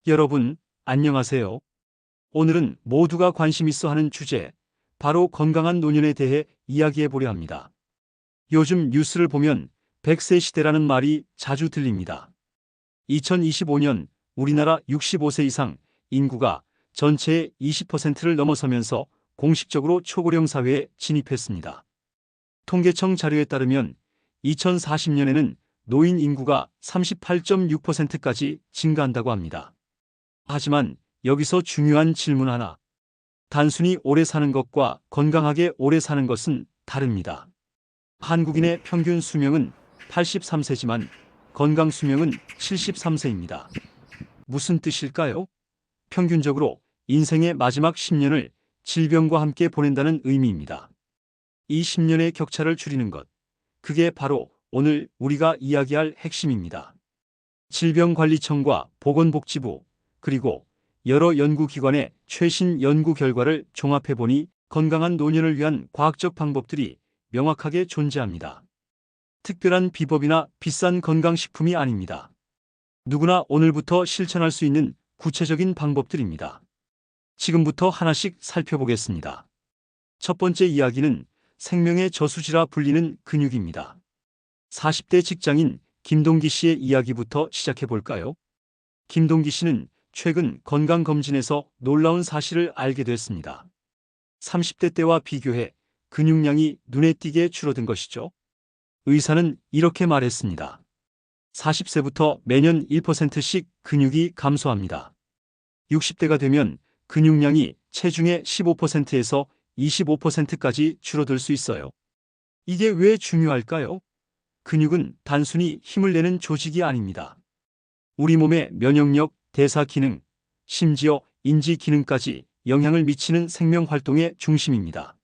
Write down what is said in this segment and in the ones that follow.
여러분, 안녕하세요. 오늘은 모두가 관심 있어 하는 주제, 바로 건강한 노년에 대해 이야기해 보려 합니다. 요즘 뉴스를 보면 100세 시대라는 말이 자주 들립니다. 2025년 우리나라 65세 이상 인구가 전체의 20%를 넘어서면서 공식적으로 초고령 사회에 진입했습니다. 통계청 자료에 따르면 2040년에는 노인 인구가 38.6%까지 증가한다고 합니다. 하지만 여기서 중요한 질문 하나. 단순히 오래 사는 것과 건강하게 오래 사는 것은 다릅니다. 한국인의 평균 수명은 83세지만 건강 수명은 73세입니다. 무슨 뜻일까요? 평균적으로 인생의 마지막 10년을 질병과 함께 보낸다는 의미입니다. 이 10년의 격차를 줄이는 것. 그게 바로 오늘 우리가 이야기할 핵심입니다. 질병관리청과 보건복지부, 그리고 여러 연구기관의 최신 연구 결과를 종합해보니 건강한 노년을 위한 과학적 방법들이 명확하게 존재합니다. 특별한 비법이나 비싼 건강식품이 아닙니다. 누구나 오늘부터 실천할 수 있는 구체적인 방법들입니다. 지금부터 하나씩 살펴보겠습니다. 첫 번째 이야기는 생명의 저수지라 불리는 근육입니다. 40대 직장인 김동기 씨의 이야기부터 시작해볼까요? 김동기 씨는 최근 건강검진에서 놀라운 사실을 알게 됐습니다. 30대 때와 비교해 근육량이 눈에 띄게 줄어든 것이죠. 의사는 이렇게 말했습니다. 40세부터 매년 1%씩 근육이 감소합니다. 60대가 되면 근육량이 체중의 15%에서 25%까지 줄어들 수 있어요. 이게 왜 중요할까요? 근육은 단순히 힘을 내는 조직이 아닙니다. 우리 몸의 면역력, 대사 기능, 심지어 인지 기능까지 영향을 미치는 생명 활동의 중심입니다.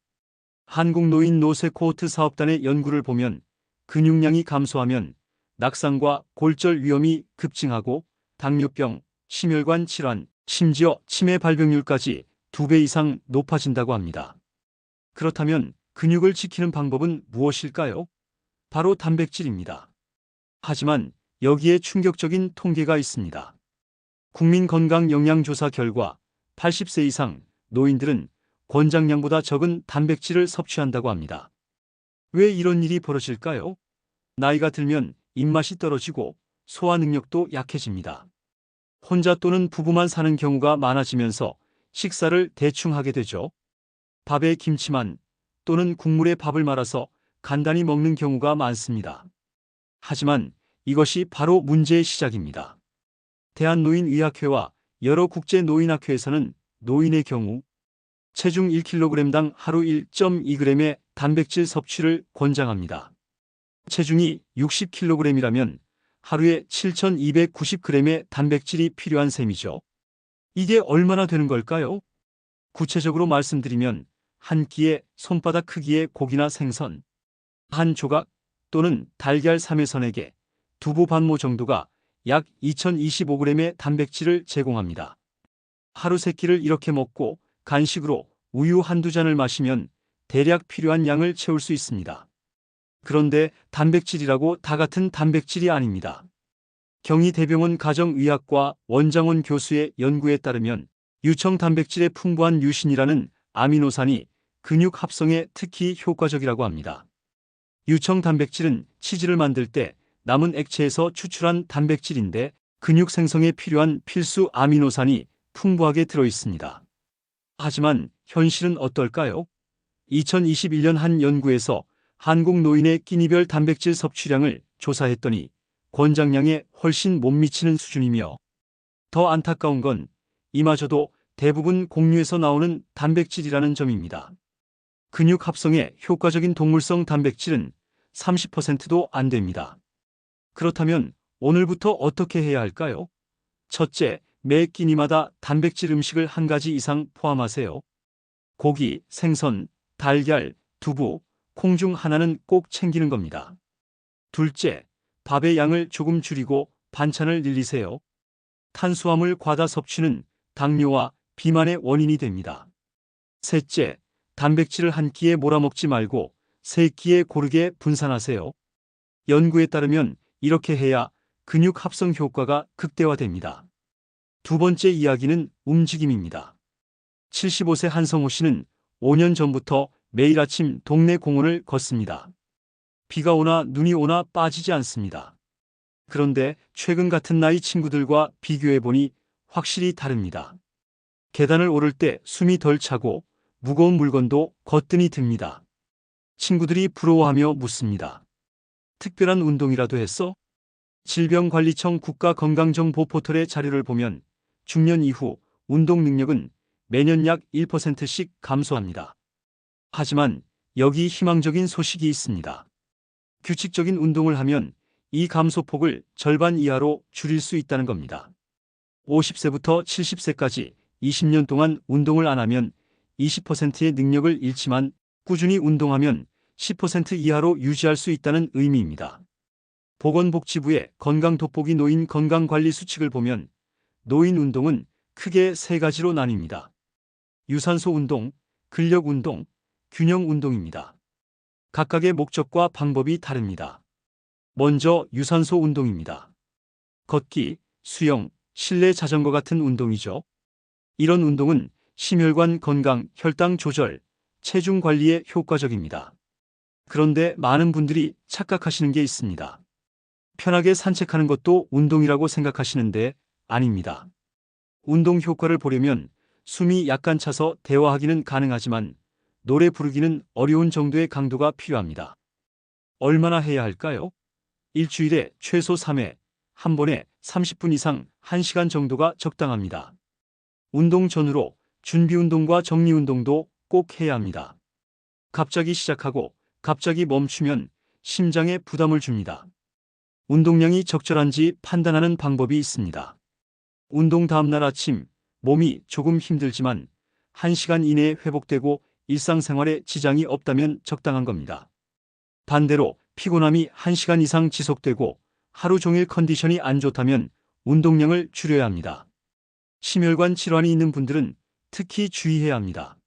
한국노인노쇠 코호트 사업단의 연구를 보면 근육량이 감소하면 낙상과 골절 위험이 급증하고 당뇨병, 심혈관 질환, 심지어 치매 발병률까지 2배 이상 높아진다고 합니다. 그렇다면 근육을 지키는 방법은 무엇일까요? 바로 단백질입니다. 하지만 여기에 충격적인 통계가 있습니다. 국민건강영양조사 결과 80세 이상 노인들은 권장량보다 적은 단백질을 섭취한다고 합니다. 왜 이런 일이 벌어질까요? 나이가 들면 입맛이 떨어지고 소화 능력도 약해집니다. 혼자 또는 부부만 사는 경우가 많아지면서 식사를 대충 하게 되죠. 밥에 김치만 또는 국물에 밥을 말아서 간단히 먹는 경우가 많습니다. 하지만 이것이 바로 문제의 시작입니다. 대한노인의학회와 여러 국제노인학회에서는 노인의 경우 체중 1kg당 하루 1.2g의 단백질 섭취를 권장합니다. 체중이 60kg이라면 하루에 7,290g의 단백질이 필요한 셈이죠. 이게 얼마나 되는 걸까요? 구체적으로 말씀드리면 한 끼에 손바닥 크기의 고기나 생선, 한 조각 또는 달걀 3에서 4개, 두부 반모 정도가 약 2,025g의 단백질을 제공합니다. 하루 3끼를 이렇게 먹고 간식으로 우유 한두 잔을 마시면 대략 필요한 양을 채울 수 있습니다. 그런데 단백질이라고 다 같은 단백질이 아닙니다. 경희대병원 가정의학과 원장원 교수의 연구에 따르면 유청 단백질의 풍부한 유신이라는 아미노산이 근육 합성에 특히 효과적이라고 합니다. 유청 단백질은 치즈를 만들 때 남은 액체에서 추출한 단백질인데 근육 생성에 필요한 필수 아미노산이 풍부하게 들어 있습니다. 하지만 현실은 어떨까요? 2021년 한 연구에서 한국 노인의 끼니별 단백질 섭취량을 조사했더니 권장량에 훨씬 못 미치는 수준이며 더 안타까운 건 이마저도 대부분 곡류에서 나오는 단백질이라는 점입니다. 근육 합성에 효과적인 동물성 단백질은 30%도 안 됩니다. 그렇다면 오늘부터 어떻게 해야 할까요? 첫째, 매 끼니마다 단백질 음식을 한 가지 이상 포함하세요. 고기, 생선, 달걀, 두부, 콩 중 하나는 꼭 챙기는 겁니다. 둘째, 밥의 양을 조금 줄이고 반찬을 늘리세요. 탄수화물 과다 섭취는 당뇨와 비만의 원인이 됩니다. 셋째, 단백질을 한 끼에 몰아먹지 말고 세 끼에 고르게 분산하세요. 연구에 따르면 이렇게 해야 근육 합성 효과가 극대화됩니다. 두 번째 이야기는 움직임입니다. 75세 한성호 씨는 5년 전부터 매일 아침 동네 공원을 걷습니다. 비가 오나 눈이 오나 빠지지 않습니다. 그런데 최근 같은 나이 친구들과 비교해보니 확실히 다릅니다. 계단을 오를 때 숨이 덜 차고 무거운 물건도 거뜬히 듭니다. 친구들이 부러워하며 묻습니다. 특별한 운동이라도 했어? 질병관리청 국가건강정보 포털의 자료를 보면 중년 이후 운동 능력은 매년 약 1%씩 감소합니다. 하지만 여기 희망적인 소식이 있습니다. 규칙적인 운동을 하면 이 감소폭을 절반 이하로 줄일 수 있다는 겁니다. 50세부터 70세까지 20년 동안 운동을 안 하면 20%의 능력을 잃지만 꾸준히 운동하면 10% 이하로 유지할 수 있다는 의미입니다. 보건복지부의 건강돋보기 노인 건강관리 수칙을 보면 노인 운동은 크게 세 가지로 나뉩니다. 유산소 운동, 근력 운동, 균형 운동입니다. 각각의 목적과 방법이 다릅니다. 먼저 유산소 운동입니다. 걷기, 수영, 실내 자전거 같은 운동이죠. 이런 운동은 심혈관 건강, 혈당 조절, 체중 관리에 효과적입니다. 그런데 많은 분들이 착각하시는 게 있습니다. 편하게 산책하는 것도 운동이라고 생각하시는데 아닙니다. 운동 효과를 보려면 숨이 약간 차서 대화하기는 가능하지만 노래 부르기는 어려운 정도의 강도가 필요합니다. 얼마나 해야 할까요? 일주일에 최소 3회, 한 번에 30분 이상 1시간 정도가 적당합니다. 운동 전후로 준비 운동과 정리 운동도 꼭 해야 합니다. 갑자기 시작하고 갑자기 멈추면 심장에 부담을 줍니다. 운동량이 적절한지 판단하는 방법이 있습니다. 운동 다음날 아침 몸이 조금 힘들지만 1시간 이내에 회복되고 일상생활에 지장이 없다면 적당한 겁니다. 반대로 피곤함이 1시간 이상 지속되고 하루 종일 컨디션이 안 좋다면 운동량을 줄여야 합니다. 심혈관 질환이 있는 분들은 특히 주의해야 합니다.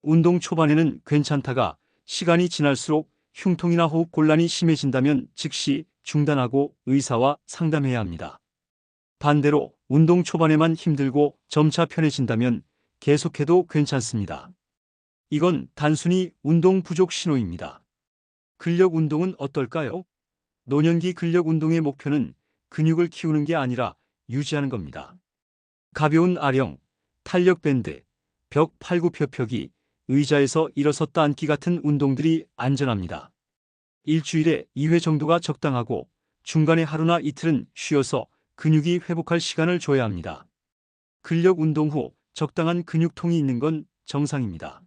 운동 초반에는 괜찮다가 시간이 지날수록 흉통이나 호흡 곤란이 심해진다면 즉시 중단하고 의사와 상담해야 합니다. 반대로 운동 초반에만 힘들고 점차 편해진다면 계속해도 괜찮습니다. 이건 단순히 운동 부족 신호입니다. 근력 운동은 어떨까요? 노년기 근력 운동의 목표는 근육을 키우는 게 아니라 유지하는 겁니다. 가벼운 아령, 탄력 밴드, 벽 팔굽혀펴기, 의자에서 일어섰다 앉기 같은 운동들이 안전합니다. 일주일에 2회 정도가 적당하고 중간에 하루나 이틀은 쉬어서 근육이 회복할 시간을 줘야 합니다. 근력 운동 후 적당한 근육통이 있는 건 정상입니다.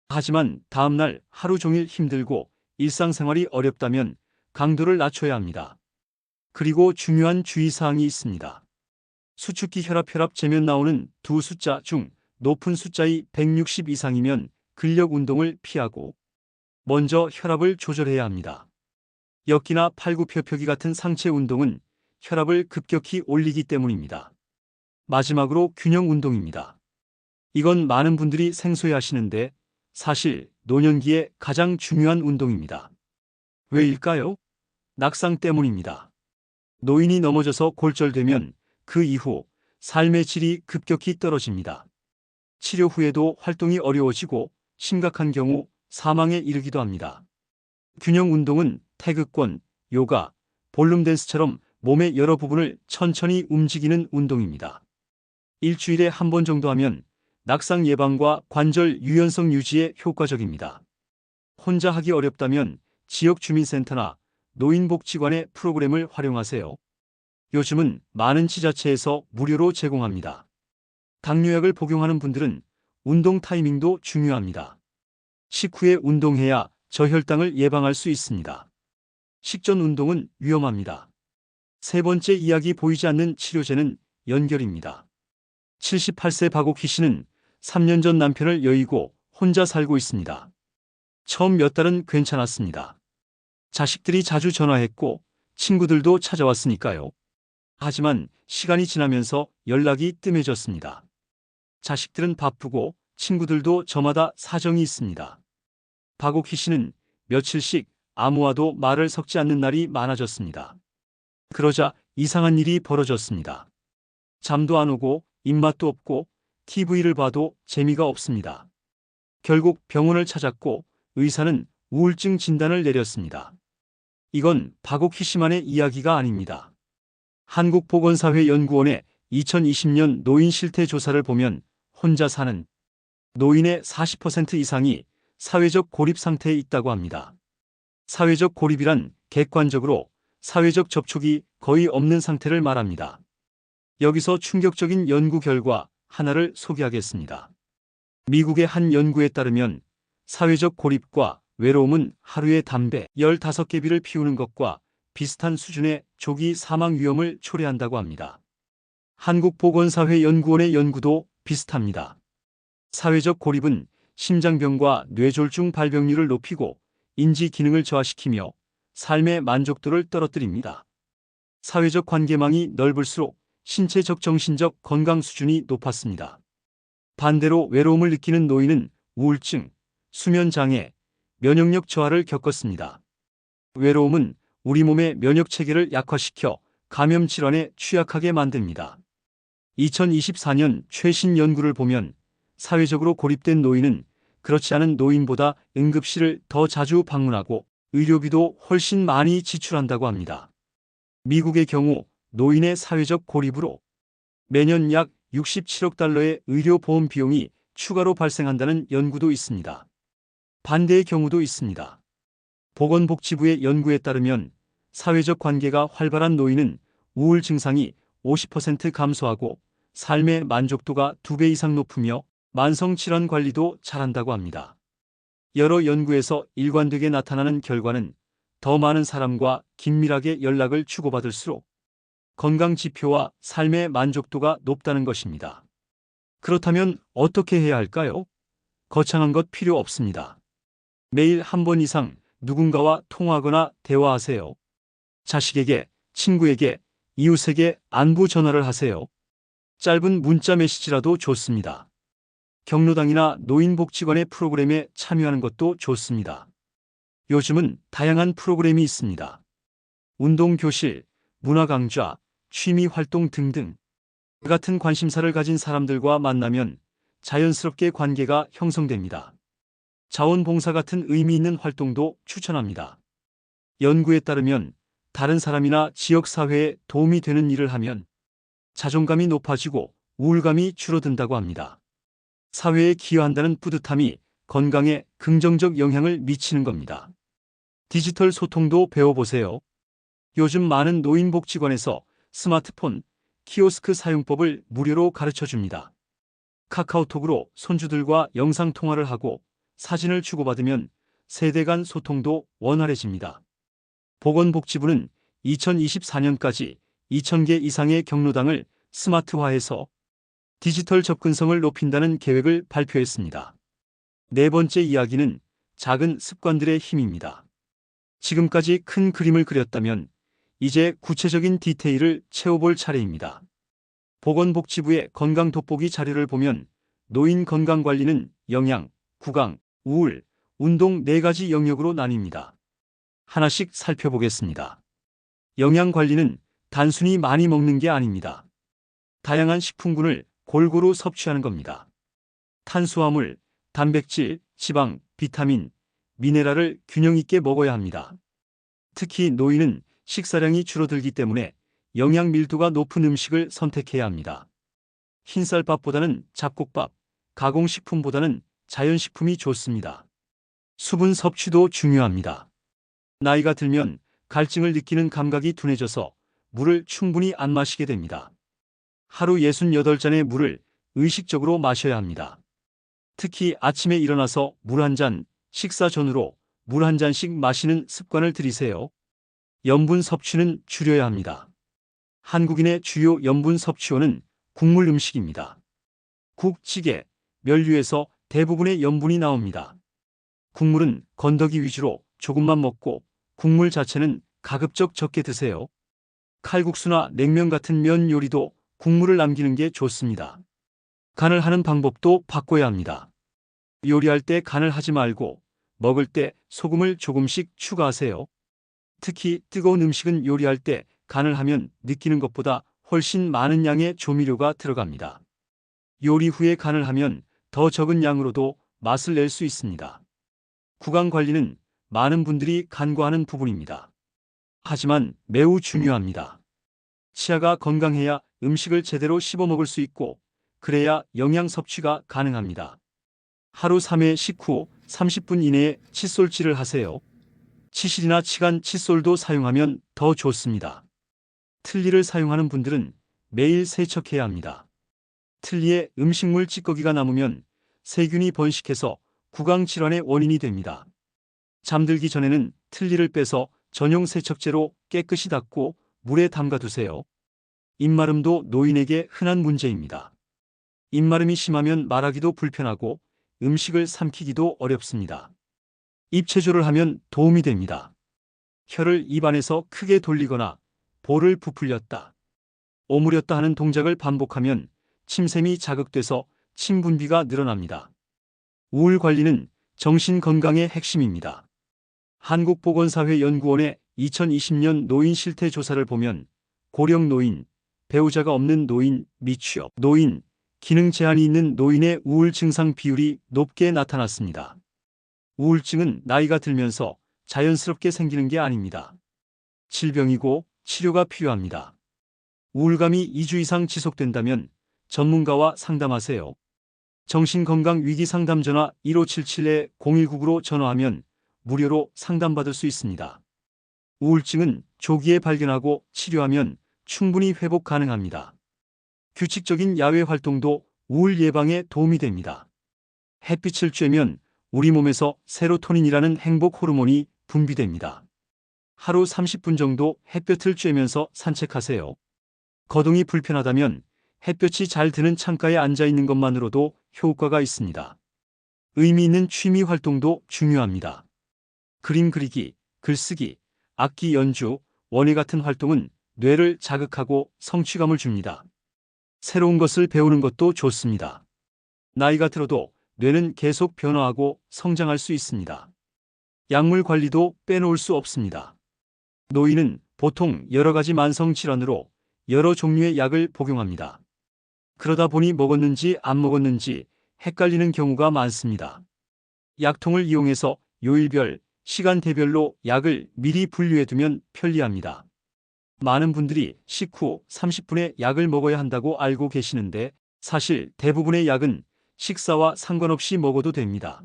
하지만 다음날 하루 종일 힘들고 일상생활이 어렵다면 강도를 낮춰야 합니다. 그리고 중요한 주의사항이 있습니다. 수축기 혈압 재면 나오는 두 숫자 중 높은 숫자의 160 이상이면 근력 운동을 피하고 먼저 혈압을 조절해야 합니다. 엮기나 팔굽혀펴기 같은 상체 운동은 혈압을 급격히 올리기 때문입니다. 마지막으로 균형 운동입니다. 이건 많은 분들이 생소해 하시는데 사실 노년기에 가장 중요한 운동입니다. 왜일까요? 낙상 때문입니다. 노인이 넘어져서 골절되면 그 이후 삶의 질이 급격히 떨어집니다. 치료 후에도 활동이 어려워지고 심각한 경우 사망에 이르기도 합니다. 균형 운동은 태극권, 요가, 볼룸 댄스처럼 몸의 여러 부분을 천천히 움직이는 운동입니다. 일주일에 한 번 정도 하면 낙상 예방과 관절 유연성 유지에 효과적입니다. 혼자 하기 어렵다면 지역 주민센터나 노인복지관의 프로그램을 활용하세요. 요즘은 많은 지자체에서 무료로 제공합니다. 당뇨약을 복용하는 분들은 운동 타이밍도 중요합니다. 식후에 운동해야 저혈당을 예방할 수 있습니다. 식전 운동은 위험합니다. 세 번째 이야기 보이지 않는 치료제는 연결입니다. 78세 박옥희 씨는 3년 전 남편을 여의고 혼자 살고 있습니다. 처음 몇 달은 괜찮았습니다. 자식들이 자주 전화했고 친구들도 찾아왔으니까요. 하지만 시간이 지나면서 연락이 뜸해졌습니다. 자식들은 바쁘고 친구들도 저마다 사정이 있습니다. 박옥희 씨는 며칠씩 아무와도 말을 섞지 않는 날이 많아졌습니다. 그러자 이상한 일이 벌어졌습니다. 잠도 안 오고 입맛도 없고 TV를 봐도 재미가 없습니다. 결국 병원을 찾았고 의사는 우울증 진단을 내렸습니다. 이건 바고키 시만의 이야기가 아닙니다. 한국보건사회연구원의 2020년 노인 실태 조사를 보면 혼자 사는 노인의 40% 이상이 사회적 고립 상태에 있다고 합니다. 사회적 고립이란 객관적으로 사회적 접촉이 거의 없는 상태를 말합니다. 여기서 충격적인 연구 결과 하나를 소개하겠습니다. 미국의 한 연구에 따르면 사회적 고립과 외로움은 하루에 담배 15개비를 피우는 것과 비슷한 수준의 조기 사망 위험을 초래한다고 합니다. 한국보건사회연구원의 연구도 비슷합니다. 사회적 고립은 심장병과 뇌졸중 발병률을 높이고 인지 기능을 저하시키며 삶의 만족도를 떨어뜨립니다. 사회적 관계망이 넓을수록 신체적 정신적 건강 수준이 높았습니다. 반대로 외로움을 느끼는 노인은 우울증, 수면장애, 면역력 저하를 겪었습니다. 외로움은 우리 몸의 면역 체계를 약화시켜 감염 질환에 취약하게 만듭니다. 2024년 최신 연구를 보면 사회적으로 고립된 노인은 그렇지 않은 노인보다 응급실을 더 자주 방문하고 의료비도 훨씬 많이 지출한다고 합니다. 미국의 경우 노인의 사회적 고립으로 매년 약 67억 달러의 의료보험 비용이 추가로 발생한다는 연구도 있습니다. 반대의 경우도 있습니다. 보건복지부의 연구에 따르면 사회적 관계가 활발한 노인은 우울 증상이 50% 감소하고 삶의 만족도가 2배 이상 높으며 만성질환 관리도 잘한다고 합니다. 여러 연구에서 일관되게 나타나는 결과는 더 많은 사람과 긴밀하게 연락을 주고받을수록 건강 지표와 삶의 만족도가 높다는 것입니다. 그렇다면 어떻게 해야 할까요? 거창한 것 필요 없습니다. 매일 한 번 이상 누군가와 통화하거나 대화하세요. 자식에게, 친구에게, 이웃에게 안부 전화를 하세요. 짧은 문자 메시지라도 좋습니다. 경로당이나 노인복지관의 프로그램에 참여하는 것도 좋습니다. 요즘은 다양한 프로그램이 있습니다. 운동교실, 문화강좌, 취미활동 등등. 같은 관심사를 가진 사람들과 만나면 자연스럽게 관계가 형성됩니다. 자원봉사 같은 의미 있는 활동도 추천합니다. 연구에 따르면 다른 사람이나 지역사회에 도움이 되는 일을 하면 자존감이 높아지고 우울감이 줄어든다고 합니다. 사회에 기여한다는 뿌듯함이 건강에 긍정적 영향을 미치는 겁니다. 디지털 소통도 배워보세요. 요즘 많은 노인복지관에서 스마트폰, 키오스크 사용법을 무료로 가르쳐 줍니다. 카카오톡으로 손주들과 영상통화를 하고 사진을 주고받으면 세대 간 소통도 원활해집니다. 보건복지부는 2024년까지 2,000개 이상의 경로당을 스마트화해서 디지털 접근성을 높인다는 계획을 발표했습니다. 네 번째 이야기는 작은 습관들의 힘입니다. 지금까지 큰 그림을 그렸다면 이제 구체적인 디테일을 채워볼 차례입니다. 보건복지부의 건강 돋보기 자료를 보면 노인 건강관리는 영양, 구강, 우울, 운동 4가지 영역으로 나뉩니다. 하나씩 살펴보겠습니다. 영양관리는 단순히 많이 먹는 게 아닙니다. 다양한 식품군을 골고루 섭취하는 겁니다. 탄수화물, 단백질, 지방, 비타민, 미네랄을 균형 있게 먹어야 합니다. 특히 노인은 식사량이 줄어들기 때문에 영양 밀도가 높은 음식을 선택해야 합니다. 흰쌀밥보다는 잡곡밥, 가공식품보다는 자연식품이 좋습니다. 수분 섭취도 중요합니다. 나이가 들면 갈증을 느끼는 감각이 둔해져서 물을 충분히 안 마시게 됩니다. 하루 68잔의 물을 의식적으로 마셔야 합니다. 특히 아침에 일어나서 물 한 잔, 식사 전후로 물 한 잔씩 마시는 습관을 들이세요. 염분 섭취는 줄여야 합니다. 한국인의 주요 염분 섭취원은 국물 음식입니다. 국, 찌개, 면류에서 대부분의 염분이 나옵니다. 국물은 건더기 위주로 조금만 먹고 국물 자체는 가급적 적게 드세요. 칼국수나 냉면 같은 면 요리도 국물을 남기는 게 좋습니다. 간을 하는 방법도 바꿔야 합니다. 요리할 때 간을 하지 말고 먹을 때 소금을 조금씩 추가하세요. 특히 뜨거운 음식은 요리할 때 간을 하면 느끼는 것보다 훨씬 많은 양의 조미료가 들어갑니다. 요리 후에 간을 하면 더 적은 양으로도 맛을 낼 수 있습니다. 구강 관리는 많은 분들이 간과하는 부분입니다. 하지만 매우 중요합니다. 치아가 건강해야 음식을 제대로 씹어 먹을 수 있고 그래야 영양 섭취가 가능합니다. 하루 3회 식후 30분 이내에 칫솔질을 하세요. 치실이나 치간 칫솔도 사용하면 더 좋습니다. 틀니를 사용하는 분들은 매일 세척해야 합니다. 틀니에 음식물 찌꺼기가 남으면 세균이 번식해서 구강 질환의 원인이 됩니다. 잠들기 전에는 틀니를 빼서 전용 세척제로 깨끗이 닦고 물에 담가두세요. 입마름도 노인에게 흔한 문제입니다. 입마름이 심하면 말하기도 불편하고 음식을 삼키기도 어렵습니다. 입체조를 하면 도움이 됩니다. 혀를 입 안에서 크게 돌리거나 볼을 부풀렸다, 오므렸다 하는 동작을 반복하면 침샘이 자극돼서 침 분비가 늘어납니다. 우울 관리는 정신 건강의 핵심입니다. 한국보건사회연구원의 2020년 노인 실태 조사를 보면 고령 노인, 배우자가 없는 노인, 미취업 노인, 기능 제한이 있는 노인의 우울 증상 비율이 높게 나타났습니다. 우울증은 나이가 들면서 자연스럽게 생기는 게 아닙니다. 질병이고 치료가 필요합니다. 우울감이 2주 이상 지속된다면 전문가와 상담하세요. 정신건강위기상담 전화 1577-0199로 전화하면 무료로 상담받을 수 있습니다. 우울증은 조기에 발견하고 치료하면 충분히 회복 가능합니다. 규칙적인 야외 활동도 우울 예방에 도움이 됩니다. 햇빛을 쬐면 우리 몸에서 세로토닌이라는 행복 호르몬이 분비됩니다. 하루 30분 정도 햇볕을 쬐면서 산책하세요. 거동이 불편하다면 햇볕이 잘 드는 창가에 앉아 있는 것만으로도 효과가 있습니다. 의미 있는 취미 활동도 중요합니다. 그림 그리기, 글쓰기, 악기 연주, 원예 같은 활동은 뇌를 자극하고 성취감을 줍니다. 새로운 것을 배우는 것도 좋습니다. 나이가 들어도 뇌는 계속 변화하고 성장할 수 있습니다. 약물 관리도 빼놓을 수 없습니다. 노인은 보통 여러 가지 만성 질환으로 여러 종류의 약을 복용합니다. 그러다 보니 먹었는지 안 먹었는지 헷갈리는 경우가 많습니다. 약통을 이용해서 요일별, 시간대별로 약을 미리 분류해두면 편리합니다. 많은 분들이 식후 30분에 약을 먹어야 한다고 알고 계시는데 사실 대부분의 약은 식사와 상관없이 먹어도 됩니다.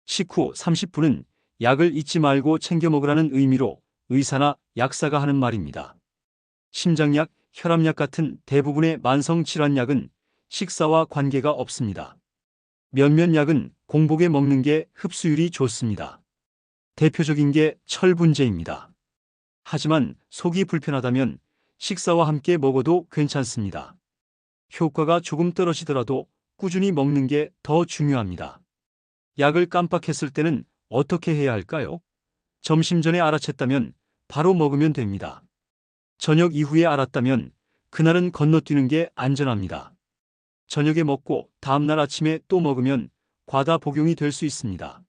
식후 30분은 약을 잊지 말고 챙겨 먹으라는 의미로 의사나 약사가 하는 말입니다. 심장약, 혈압약 같은 대부분의 만성 질환약은 식사와 관계가 없습니다. 몇몇 약은 공복에 먹는 게 흡수율이 좋습니다. 대표적인 게 철분제입니다. 하지만 속이 불편하다면 식사와 함께 먹어도 괜찮습니다. 효과가 조금 떨어지더라도 꾸준히 먹는 게 더 중요합니다. 약을 깜빡했을 때는 어떻게 해야 할까요? 점심 전에 알아챘다면 바로 먹으면 됩니다. 저녁 이후에 알았다면 그날은 건너뛰는 게 안전합니다. 저녁에 먹고 다음날 아침에 또 먹으면 과다 복용이 될 수 있습니다.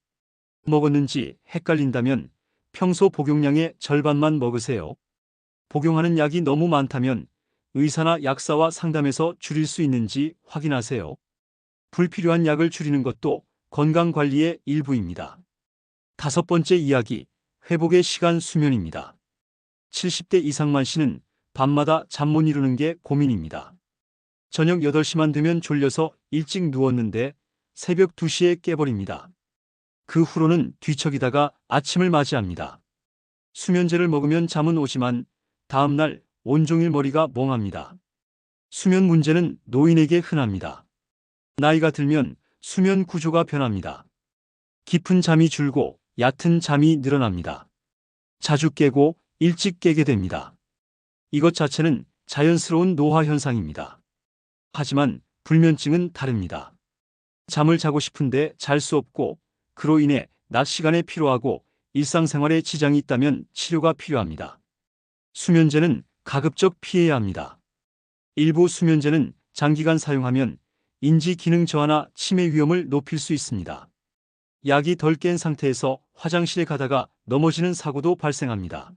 먹었는지 헷갈린다면 평소 복용량의 절반만 먹으세요. 복용하는 약이 너무 많다면 의사나 약사와 상담해서 줄일 수 있는지 확인하세요. 불필요한 약을 줄이는 것도 건강관리의 일부입니다. 5번째 이야기, 회복의 시간 수면입니다. 70대 이상만 씨는 밤마다 잠 못 이루는 게 고민입니다. 저녁 8시만 되면 졸려서 일찍 누웠는데 새벽 2시에 깨버립니다. 그 후로는 뒤척이다가 아침을 맞이합니다. 수면제를 먹으면 잠은 오지만 다음날 온종일 머리가 멍합니다. 수면 문제는 노인에게 흔합니다. 나이가 들면 수면 구조가 변합니다. 깊은 잠이 줄고 얕은 잠이 늘어납니다. 자주 깨고 일찍 깨게 됩니다. 이것 자체는 자연스러운 노화 현상입니다. 하지만 불면증은 다릅니다. 잠을 자고 싶은데 잘 수 없고 그로 인해 낮 시간에 피로하고 일상생활에 지장이 있다면 치료가 필요합니다. 수면제는 가급적 피해야 합니다. 일부 수면제는 장기간 사용하면 인지 기능 저하나 치매 위험을 높일 수 있습니다. 약이 덜 깬 상태에서 화장실에 가다가 넘어지는 사고도 발생합니다.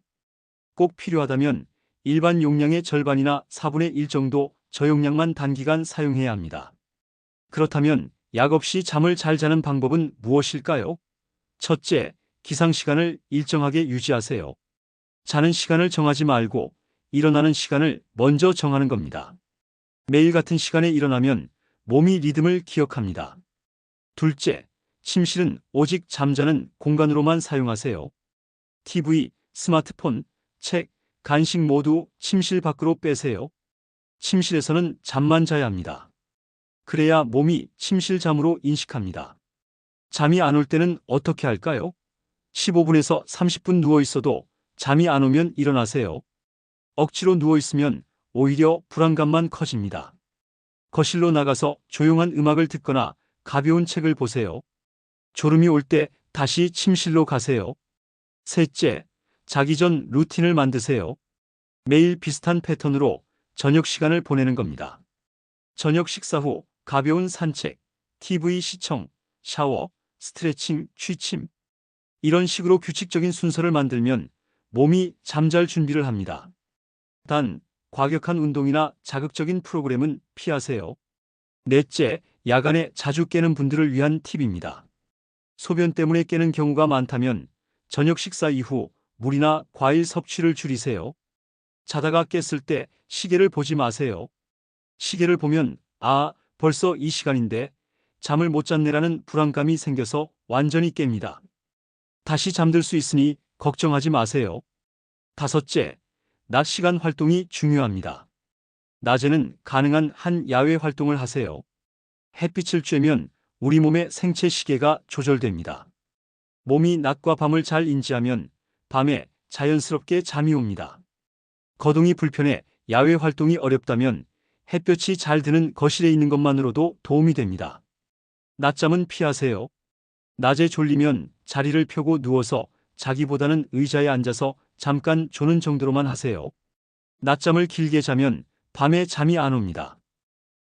꼭 필요하다면 일반 용량의 절반이나 4분의 1 정도 저용량만 단기간 사용해야 합니다. 그렇다면 약 없이 잠을 잘 자는 방법은 무엇일까요? 첫째, 기상 시간을 일정하게 유지하세요. 자는 시간을 정하지 말고 일어나는 시간을 먼저 정하는 겁니다. 매일 같은 시간에 일어나면 몸이 리듬을 기억합니다. 둘째, 침실은 오직 잠자는 공간으로만 사용하세요. TV, 스마트폰, 책, 간식 모두 침실 밖으로 빼세요. 침실에서는 잠만 자야 합니다. 그래야 몸이 침실 잠으로 인식합니다. 잠이 안 올 때는 어떻게 할까요? 15분에서 30분 누워 있어도 잠이 안 오면 일어나세요. 억지로 누워 있으면 오히려 불안감만 커집니다. 거실로 나가서 조용한 음악을 듣거나 가벼운 책을 보세요. 졸음이 올 때 다시 침실로 가세요. 셋째, 자기 전 루틴을 만드세요. 매일 비슷한 패턴으로 저녁 시간을 보내는 겁니다. 저녁 식사 후 가벼운 산책, TV 시청, 샤워, 스트레칭, 취침. 이런 식으로 규칙적인 순서를 만들면 몸이 잠잘 준비를 합니다. 단, 과격한 운동이나 자극적인 프로그램은 피하세요. 넷째, 야간에 자주 깨는 분들을 위한 팁입니다. 소변 때문에 깨는 경우가 많다면 저녁 식사 이후 물이나 과일 섭취를 줄이세요. 자다가 깼을 때 시계를 보지 마세요. 시계를 보면 벌써 이 시간인데 잠을 못 잤네라는 불안감이 생겨서 완전히 깹니다. 다시 잠들 수 있으니 걱정하지 마세요. 다섯째, 낮 시간 활동이 중요합니다. 낮에는 가능한 한 야외 활동을 하세요. 햇빛을 쬐면 우리 몸의 생체 시계가 조절됩니다. 몸이 낮과 밤을 잘 인지하면 밤에 자연스럽게 잠이 옵니다. 거동이 불편해 야외 활동이 어렵다면 햇볕이 잘 드는 거실에 있는 것만으로도 도움이 됩니다. 낮잠은 피하세요. 낮에 졸리면 자리를 펴고 누워서 자기보다는 의자에 앉아서 잠깐 조는 정도로만 하세요. 낮잠을 길게 자면 밤에 잠이 안 옵니다.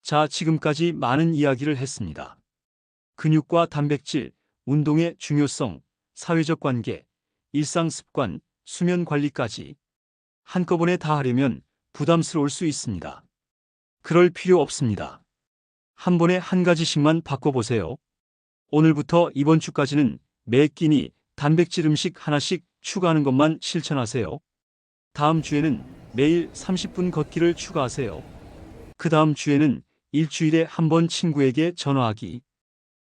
자, 지금까지 많은 이야기를 했습니다. 근육과 단백질, 운동의 중요성, 사회적 관계, 일상 습관, 수면 관리까지 한꺼번에 다 하려면 부담스러울 수 있습니다. 그럴 필요 없습니다. 한 번에 한 가지씩만 바꿔보세요. 오늘부터 이번 주까지는 매 끼니 단백질 음식 하나씩 추가하는 것만 실천하세요. 다음 주에는 매일 30분 걷기를 추가하세요. 그 다음 주에는 일주일에 한 번 친구에게 전화하기.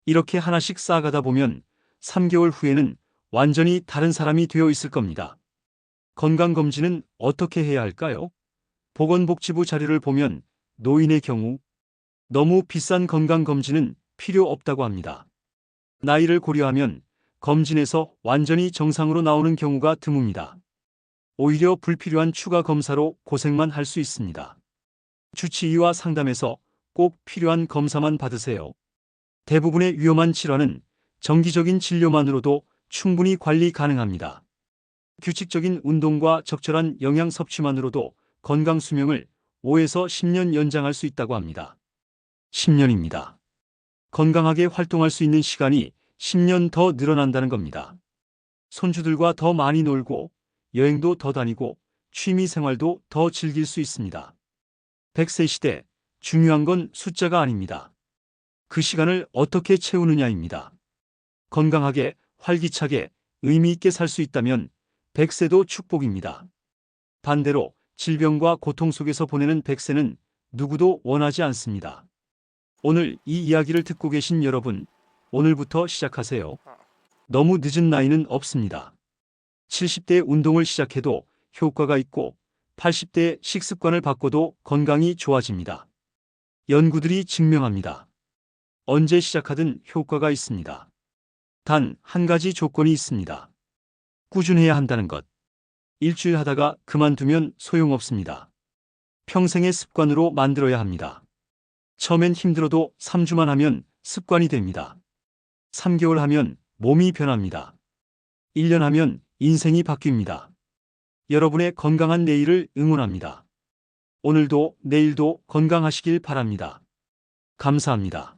이렇게 하나씩 쌓아가다 보면 3개월 후에는 완전히 다른 사람이 되어 있을 겁니다. 건강검진은 어떻게 해야 할까요? 보건복지부 자료를 보면 노인의 경우 너무 비싼 건강검진은 필요 없다고 합니다. 나이를 고려하면 검진에서 완전히 정상으로 나오는 경우가 드뭅니다. 오히려 불필요한 추가 검사로 고생만 할 수 있습니다. 주치의와 상담해서 꼭 필요한 검사만 받으세요. 대부분의 위험한 질환은 정기적인 진료만으로도 충분히 관리 가능합니다. 규칙적인 운동과 적절한 영양 섭취만으로도 건강 수명을 5에서 10년 연장할 수 있다고 합니다. 10년입니다. 건강하게 활동할 수 있는 시간이 10년 더 늘어난다는 겁니다. 손주들과 더 많이 놀고 여행도 더 다니고 취미 생활도 더 즐길 수 있습니다. 100세 시대, 중요한 건 숫자가 아닙니다. 그 시간을 어떻게 채우느냐입니다. 건강하게, 활기차게, 의미 있게 살 수 있다면 100세도 축복입니다. 반대로 질병과 고통 속에서 보내는 100세는 누구도 원하지 않습니다. 오늘 이 이야기를 듣고 계신 여러분, 오늘부터 시작하세요. 너무 늦은 나이는 없습니다. 70대 운동을 시작해도 효과가 있고 80대 식습관을 바꿔도 건강이 좋아집니다. 연구들이 증명합니다. 언제 시작하든 효과가 있습니다. 단 한 가지 조건이 있습니다. 꾸준해야 한다는 것. 일주일 하다가 그만두면 소용없습니다. 평생의 습관으로 만들어야 합니다. 처음엔 힘들어도 3주만 하면 습관이 됩니다. 3개월 하면 몸이 변합니다. 1년 하면 인생이 바뀝니다. 여러분의 건강한 내일을 응원합니다. 오늘도 내일도 건강하시길 바랍니다. 감사합니다.